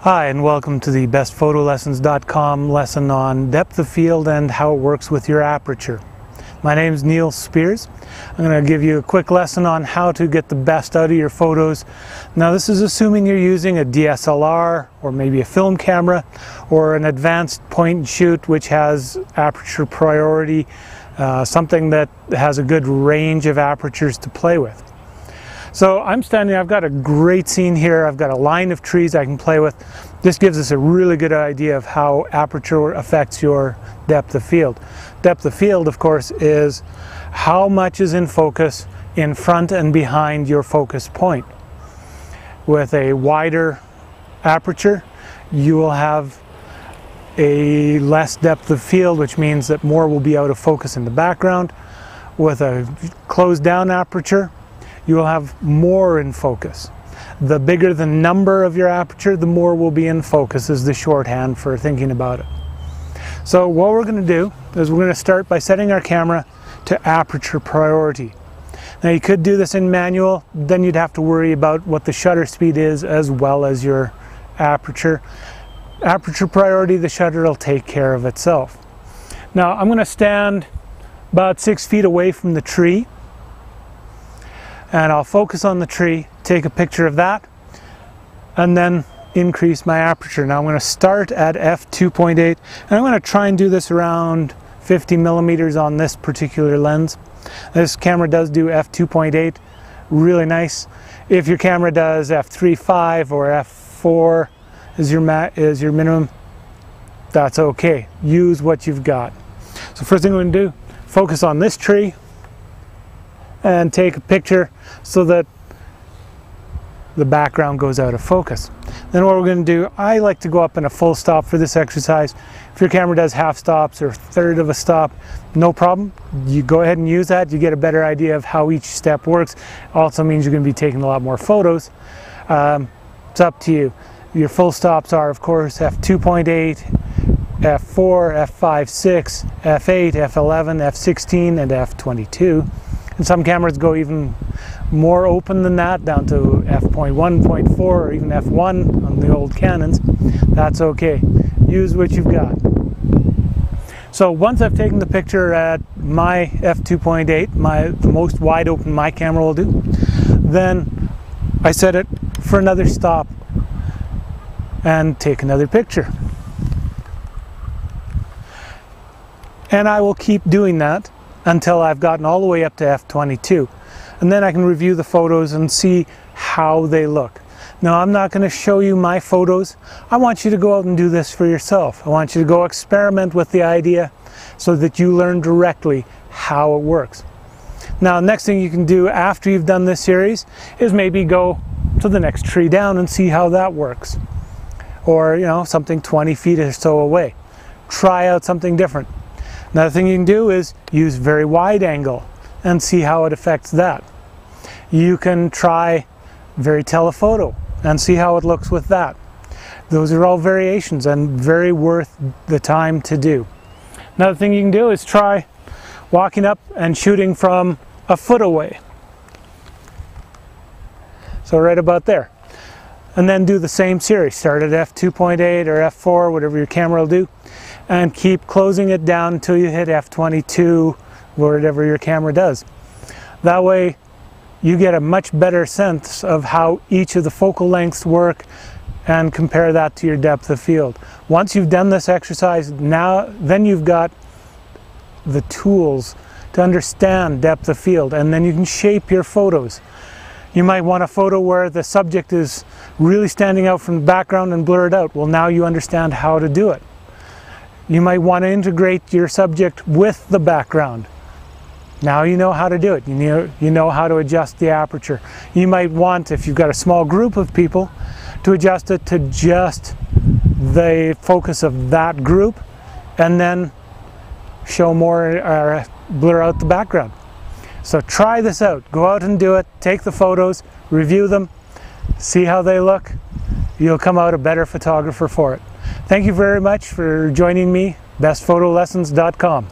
Hi, and welcome to the bestphotolessons.com lesson on depth of field and how it works with your aperture. My name is Neil Spears. I'm going to give you a quick lesson on how to get the best out of your photos. Now, this is assuming you're using a DSLR or maybe a film camera or an advanced point and shoot which has aperture priority, something that has a good range of apertures to play with. So I'm standing, I've got a great scene here, I've got a line of trees I can play with. This gives us a really good idea of how aperture affects your depth of field. Depth of field, of course, is how much is in focus in front and behind your focus point. With a wider aperture, you will have a less depth of field, which means that more will be out of focus in the background. With a closed down aperture, you will have more in focus. The bigger the number of your aperture, the more will be in focus, is the shorthand for thinking about it. So what we're going to do is we're going to start by setting our camera to aperture priority. Now, you could do this in manual, then you'd have to worry about what the shutter speed is as well as your aperture. Aperture priority, the shutter will take care of itself. Now, I'm going to stand about 6 feet away from the tree, and I'll focus on the tree, take a picture of that, and then increase my aperture. Now I'm going to start at f2.8, and I'm going to try and do this around 50 millimeters on this particular lens. This camera does do f2.8, really nice. If your camera does f3.5 or f4 is your minimum, that's okay. Use what you've got. So first thing we're going to do, focus on this tree and take a picture so that the background goes out of focus. Then what we're going to do, I like to go up in a full stop for this exercise. If your camera does half stops or a third of a stop, no problem. You go ahead and use that. You get a better idea of how each step works. Also means you're going to be taking a lot more photos. It's up to you. Your full stops are, of course, f2.8, f4, f5.6, f8, f11, f16, and f22. And some cameras go even more open than that, down to f.1, 0.4, or even f1 on the old Canons. That's okay. Use what you've got. So once I've taken the picture at my f2.8, the most wide open my camera will do, then I set it for another stop and take another picture. And I will keep doing that until I've gotten all the way up to f22. And then I can review the photos and see how they look. Now, I'm not going to show you my photos. I want you to go out and do this for yourself. I want you to go experiment with the idea so that you learn directly how it works. Now, next thing you can do after you've done this series is maybe go to the next tree down and see how that works. Or, you know, something 20 feet or so away. Try out something different. Another thing you can do is use very wide angle and see how it affects that. You can try very telephoto and see how it looks with that. Those are all variations and very worth the time to do. Another thing you can do is try walking up and shooting from a foot away. So right about there. And then do the same series. Start at f2.8 or f4, whatever your camera will do, and keep closing it down until you hit f22, whatever your camera does. That way you get a much better sense of how each of the focal lengths work and compare that to your depth of field. Once you've done this exercise, then you've got the tools to understand depth of field, and then you can shape your photos. You might want a photo where the subject is really standing out from the background and blur it out. Well, now you understand how to do it. You might want to integrate your subject with the background. Now you know how to do it. You know how to adjust the aperture. You might want, if you've got a small group of people, to adjust it to just the focus of that group and then show more or blur out the background. So try this out. Go out and do it. Take the photos, review them, see how they look. You'll come out a better photographer for it. Thank you very much for joining me, bestphotolessons.com.